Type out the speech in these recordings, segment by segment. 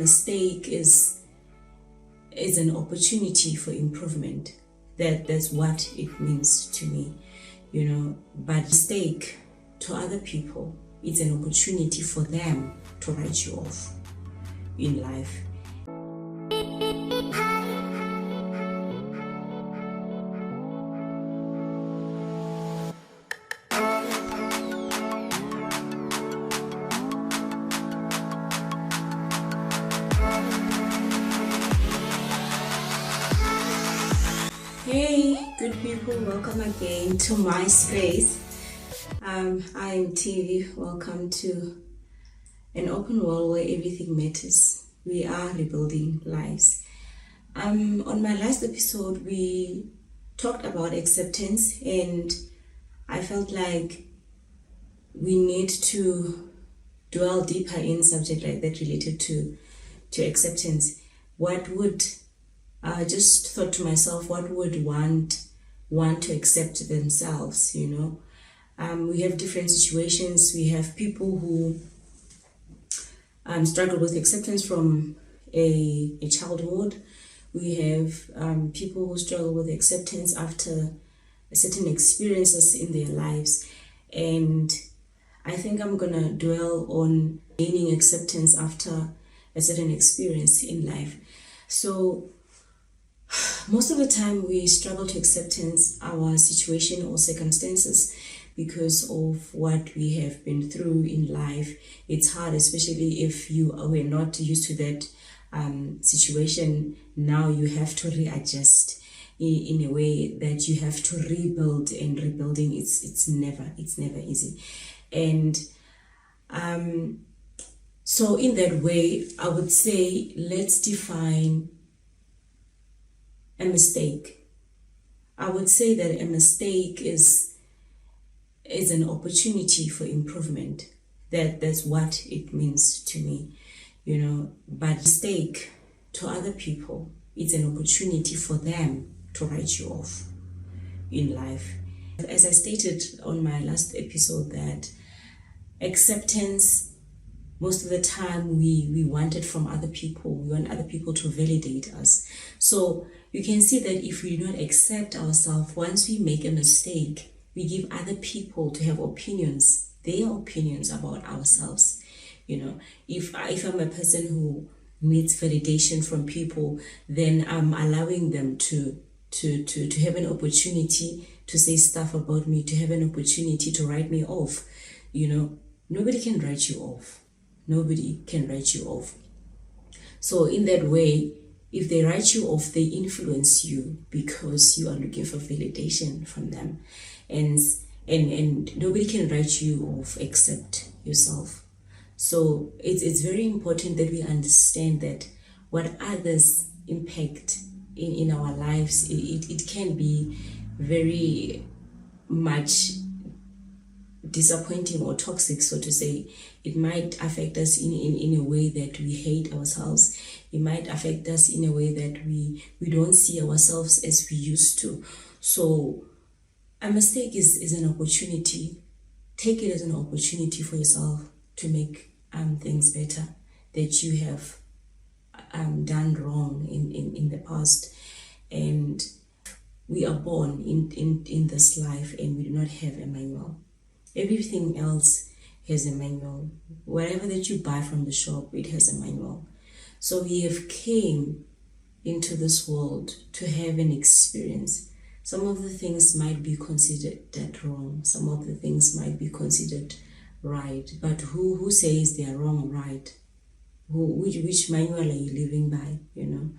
mistake is an opportunity for improvement. That's what it means to me, But mistake to other people, it's an opportunity for them to write you off in life. Hey, good people, welcome again to my space. I am TV. Welcome to an open world where everything matters. We are rebuilding lives. On my last episode, we talked about acceptance, and I felt like we need to dwell deeper in subject like that related to acceptance. I just thought to myself, what would want to accept themselves, We have different situations. We have people who struggle with acceptance from a childhood. We have people who struggle with acceptance after certain experiences in their lives. And I think I'm going to dwell on gaining acceptance after a certain experience in life. So most of the time we struggle to acceptance our situation or circumstances because of what we have been through in life. It's hard, especially if you were not used to that situation. Now you have to readjust in a way that you have to rebuild, and rebuilding it's never easy. And so in that way, I would say let's define a mistake. I would say that a mistake is an opportunity for improvement. That's what it means to me, But mistake to other people, it's an opportunity for them to write you off in life. As I stated on my last episode, that acceptance, most of the time we want it from other people. We want other people to validate us. So you can see that if we do not accept ourselves, once we make a mistake, we give other people to have opinions, their opinions about ourselves. If I'm a person who needs validation from people, then I'm allowing them to have an opportunity to say stuff about me, to have an opportunity to write me off. Nobody can write you off. Nobody can write you off. So in that way, if they write you off, they influence you because you are looking for validation from them. And nobody can write you off except yourself. So it's very important that we understand that what others impact in our lives, it can be very much disappointing or toxic, so to say. It might affect us in a way that we hate ourselves. It might affect us in a way that we don't see ourselves as we used to. So a mistake is an opportunity. Take it as an opportunity for yourself to make things better that you have done wrong in the past. And we are born in this life, and we do not have a manual. Everything else has a manual. Whatever that you buy from the shop, it has a manual. So we have came into this world to have an experience. Some of the things might be considered that wrong. Some of the things might be considered right. But who says they are wrong or right? Which manual are you living by? You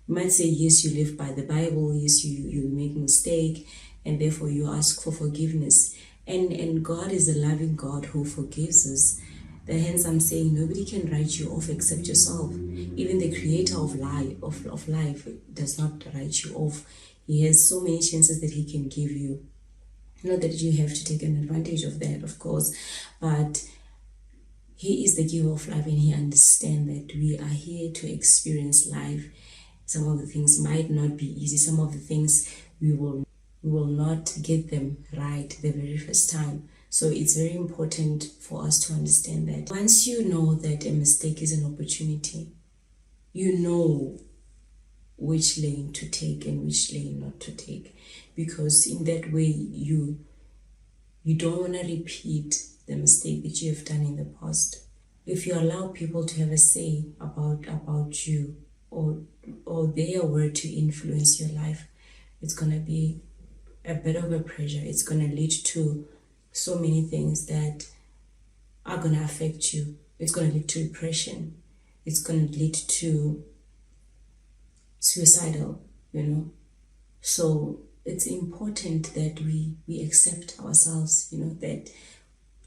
might say, yes, you live by the Bible. Yes, you make a mistake, and therefore you ask for forgiveness. And God is a loving God who forgives us. Hence I'm saying nobody can write you off except yourself. Even the creator of life does not write you off. He has so many chances that he can give you. Not that you have to take an advantage of that, of course, but he is the giver of life, and he understands that we are here to experience life. Some of the things might not be easy. Some of the things we will not get them right the very first time. So it's very important for us to understand that once you know that a mistake is an opportunity, you know which lane to take and which lane not to take, because in that way you don't want to repeat the mistake that you have done in the past. If you allow people to have a say about you, or their word to influence your life, it's going to be a bit of a pressure. It's going to lead to so many things that are going to affect you. It's going to lead to depression. It's going to lead to suicidal, So it's important that we accept ourselves, that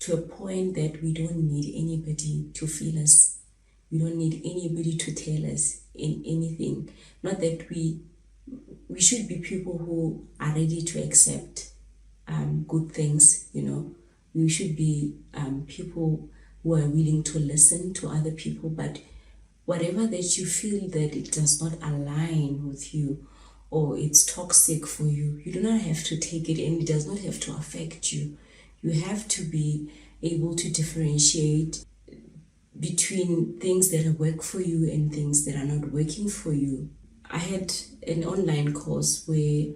to a point that we don't need anybody to feel us. We don't need anybody to tell us in anything. Not that we should be people who are ready to accept good things, We should be people who are willing to listen to other people, but whatever that you feel that it does not align with you or it's toxic for you, you do not have to take it, and it does not have to affect you. You have to be able to differentiate between things that work for you and things that are not working for you. I had an online course where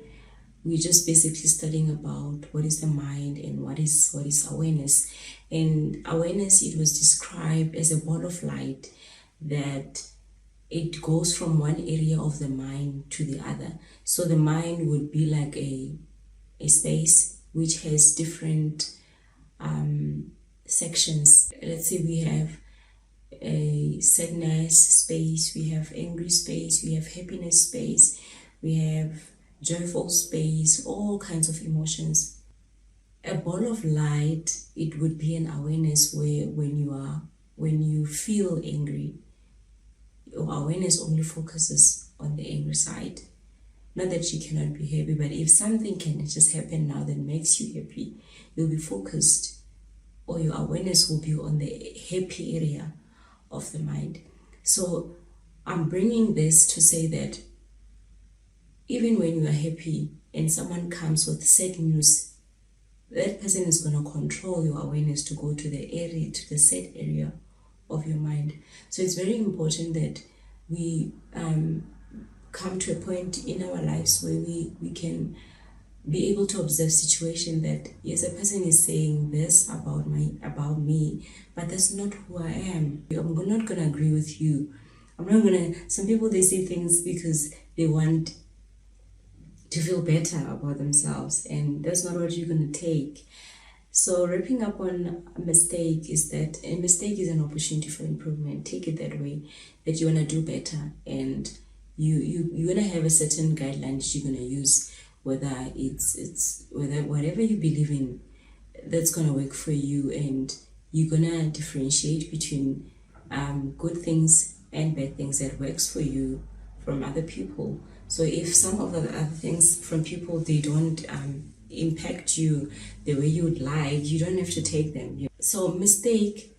we're just basically studying about what is the mind and what is awareness. And awareness, it was described as a ball of light that it goes from one area of the mind to the other. So the mind would be like a space which has different sections. Let's say we have a sadness space, we have angry space, we have happiness space, we have joyful space, all kinds of emotions. A ball of light, it would be an awareness where when you feel angry, your awareness only focuses on the angry side. Not that you cannot be happy, but if something can just happen now that makes you happy, you'll be focused, or your awareness will be on the happy area of the mind. So I'm bringing this to say that even when you are happy and someone comes with sad news, that person is going to control your awareness to go to the sad area of your mind. So it's very important that we come to a point in our lives where we can be able to observe situation that, yes, a person is saying this about me, but that's not who I am. I'm not going to agree with you. Some people, they say things because they want to feel better about themselves, and that's not what you're going to take. So wrapping up on a mistake is that a mistake is an opportunity for improvement. Take it that way, that you want to do better, and you're going to have a certain guideline that you're going to use, whether it's whatever you believe in, that's going to work for you, and you're going to differentiate between good things and bad things that works for you from other people. So if some of the other things from people, they don't impact you the way you would like, you don't have to take them. So mistake,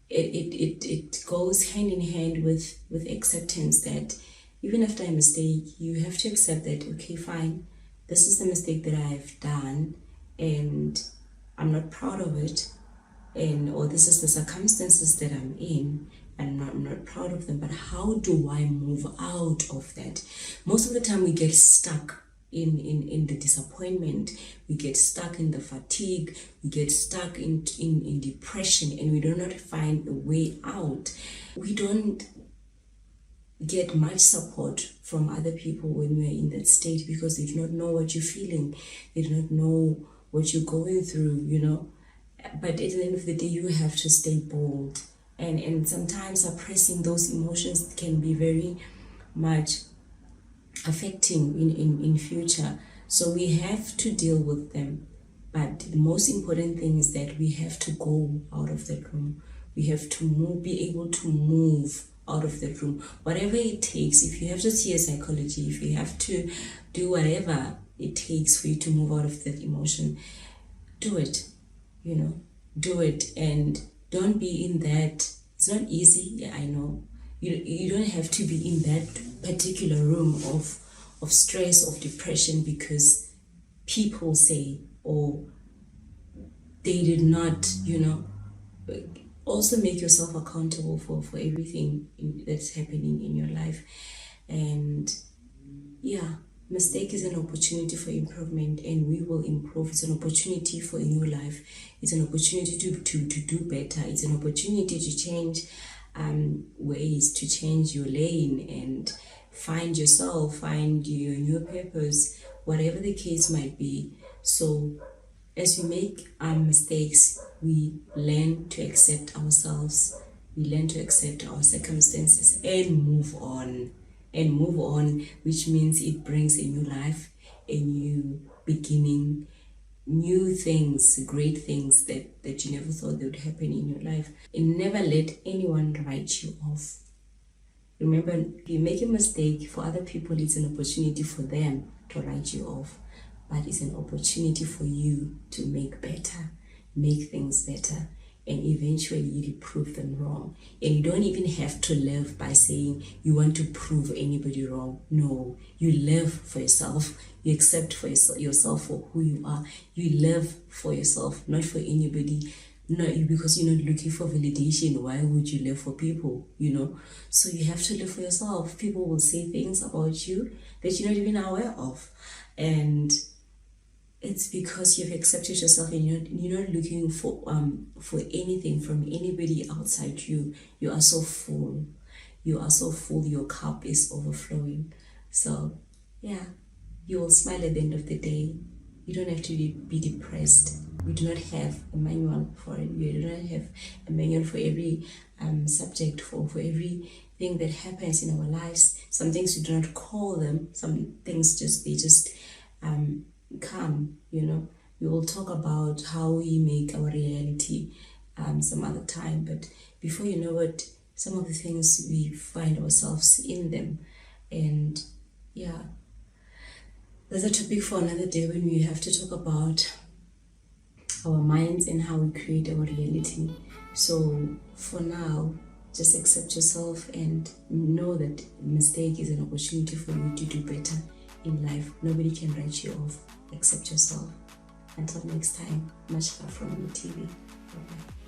it goes hand in hand with acceptance, that even after a mistake, you have to accept that, okay, fine, this is the mistake that I've done and I'm not proud of it, or this is the circumstances that I'm in and I'm not proud of them, but how do I move out of that? Most of the time we get stuck in the disappointment, we get stuck in the fatigue, we get stuck in depression, and we do not find a way out. We don't get much support from other people when we're in that state, because they do not know what you're feeling, they do not know what you're going through, But at the end of the day, you have to stay bold. And sometimes suppressing those emotions can be very much affecting in future. So we have to deal with them. But the most important thing is that we have to go out of that room. We have to be able to move out of that room. Whatever it takes, if you have to see a psychology, if you have to do whatever it takes for you to move out of that emotion, do it. Do it, and don't be in that. It's not easy, yeah, I know. You don't have to be in that particular room of stress, of depression, because people say, or they did not, also make yourself accountable for everything that's happening in your life. And yeah, mistake is an opportunity for improvement, and we will improve. It's an opportunity for a new life. It's an opportunity to do better. It's an opportunity to change ways, to change your lane and find yourself, find your new purpose, whatever the case might be. So as we make mistakes, we learn to accept ourselves, we learn to accept our circumstances and move on. And move on, which means it brings a new life, a new beginning, new things, great things that you never thought they would happen in your life. And never let anyone write you off. Remember, if you make a mistake, for other people, it's an opportunity for them to write you off. But it's an opportunity for you to make better, make things better, and eventually you'll prove them wrong. And you don't even have to live by saying you want to prove anybody wrong. No, you live for yourself. You accept for yourself for who you are. You live for yourself, not for anybody. No, because you're not looking for validation. Why would you live for people, So you have to live for yourself. People will say things about you that you're not even aware of. And it's because you've accepted yourself, and you're not looking for anything from anybody outside you. You are so full. You are so full. Your cup is overflowing. So yeah, you will smile at the end of the day. You don't have to be depressed. We do not have a manual for it. We do not have a manual for every subject, for everything that happens in our lives. Some things we do not call them. Some things they just come. We will talk about how we make our reality some other time. But before you know it, some of the things we find ourselves in them. And yeah, there's a topic for another day when we have to talk about our minds and how we create our reality. So for now, just accept yourself and know that mistake is an opportunity for you to do better in life. Nobody can write you off. Accept yourself. Until next time, much love from TV. Bye-bye.